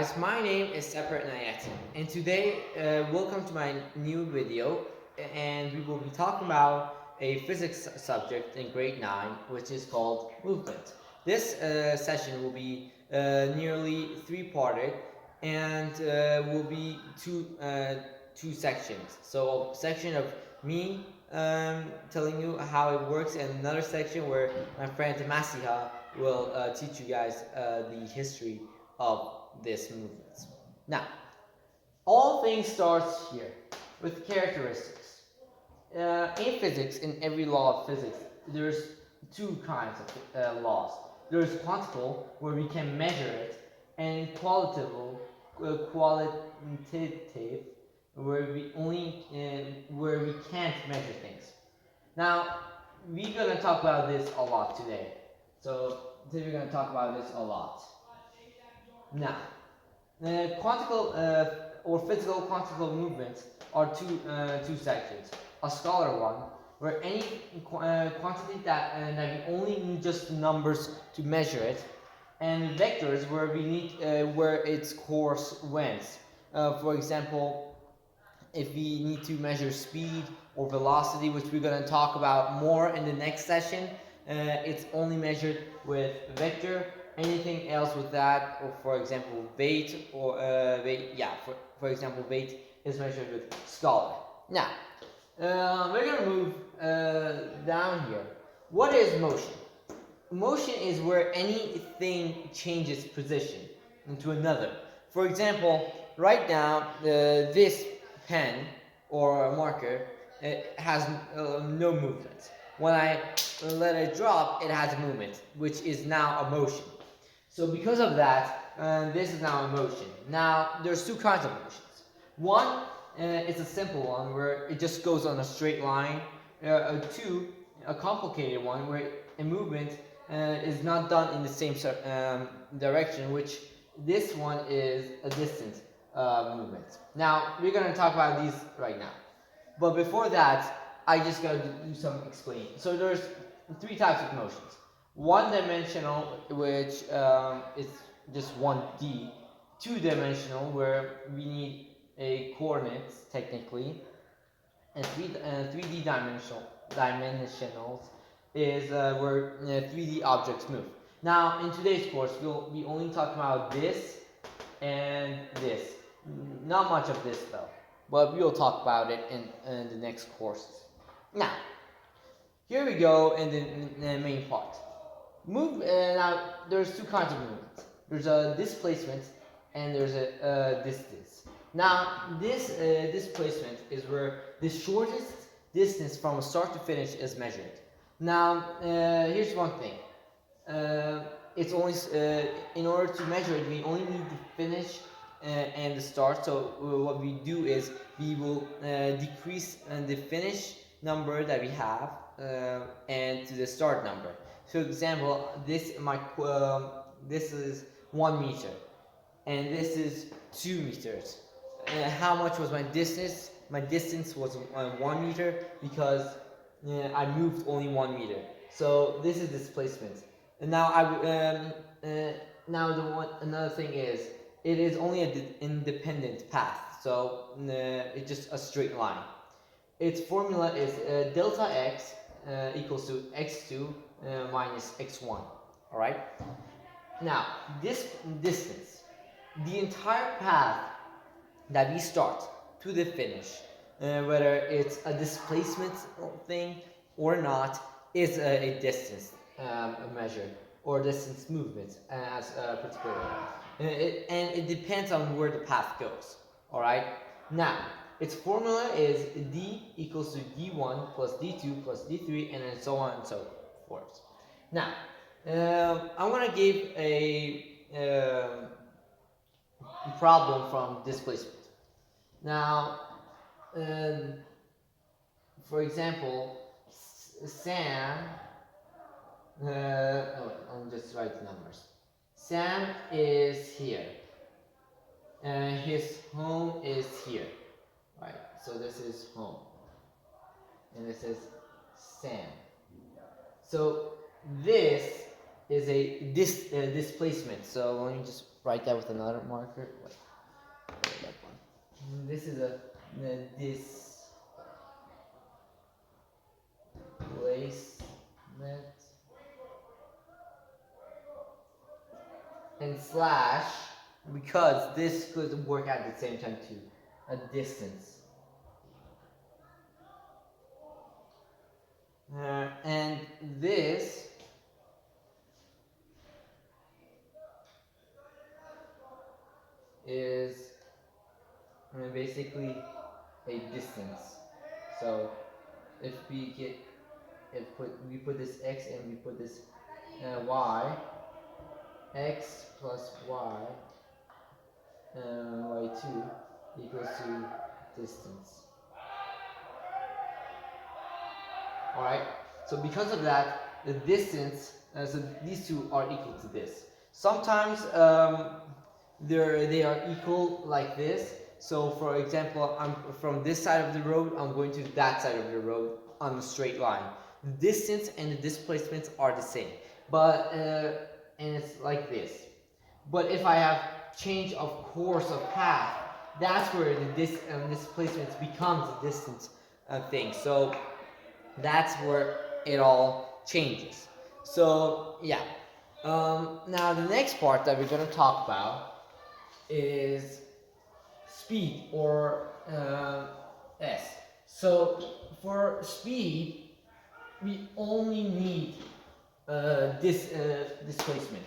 guys, my name is Separate Nayat, and today, welcome to my new video, and we will be talking about a physics subject in grade 9, which is called movement. This session will be nearly three-parted, and will be two sections. So a section of me telling you how it works, and another section where my friend Masiha will teach you guys the history of this movement. Now, all things starts here with characteristics. In physics, in every law of physics, there's two kinds of laws. There's quantical, where we can measure it, and qualitative, where we can't measure things. Now, we're gonna talk about this a lot today. So today we're gonna talk about this a lot. Now, quantical or physical quantical movements are two sections. A scalar one, where any quantity that we only need just numbers to measure it, and vectors where we need where its course went. For example, if we need to measure speed or velocity, which we're going to talk about more in the next session, it's only measured with vector. Anything else with that, or for example weight, or for example weight is measured with scalar. Now, we're gonna move down here. What is motion? Motion is where anything changes position into another. For example, right now this pen or a marker, it has no movement. When I let it drop, it has a movement, which is now a motion. So because of that, this is now a motion. Now, there's two kinds of motions. One is a simple one where it just goes on a straight line. Two, a complicated one where a movement is not done in the same direction, which this one is a distant movement. Now, we're going to talk about these right now. But before that, I just got to do some explaining. So there's three types of motions. One-dimensional, which is just 1D. Two-dimensional, where we need a coordinates technically, and 3D dimensionals is where 3D objects move. Now, in today's course, we'll be only talking about this and this. Not much of this though, but we'll talk about it in the next courses. Now, here we go in the main part. Now, there's two kinds of movements. There's a displacement and there's a distance. Now, this displacement is where the shortest distance from start to finish is measured. Now, here's one thing. It's only in order to measure it, we only need the finish and the start. So what we do is we will decrease the finish number that we have and to the start number. For example, this is 1 meter, and this is 2 meters. How much was my distance? My distance was 1 meter because I moved only 1 meter. So this is displacement. And now another thing is it is only an independent path. So it's just a straight line. Its formula is delta x equals to x2 minus x1. All right. Now, this distance, the entire path that we start to the finish, whether it's a displacement thing or not, is a distance measure or distance movement as particularly. And it depends on where the path goes. All right. Now, its formula is d equals to d1 plus d2 plus d3, and then so on and so forth. Now, I'm going to give a problem from displacement. Now, for example, Sam, I'll just write the numbers. Sam is here, and his home is here. Right, so this is home, and this is Sam. So this is a displacement. So let me just write that with another marker. Wait, that one. This is a displacement and slash, because this could work at the same time too. A distance. And this is basically a distance. So if we put this x and we put this y, x plus y, y2 equals to distance. Alright, so because of that, the distance, so these two are equal to this. Sometimes they are equal like this. So for example, I'm from this side of the road, I'm going to that side of the road on a straight line. The distance and the displacements are the same, but and it's like this. But if I have change of course of path, that's where the displacements becomes a distance thing. So that's where it all changes. So yeah. Now the next part that we're going to talk about is speed, or s. So for speed, we only need displacement.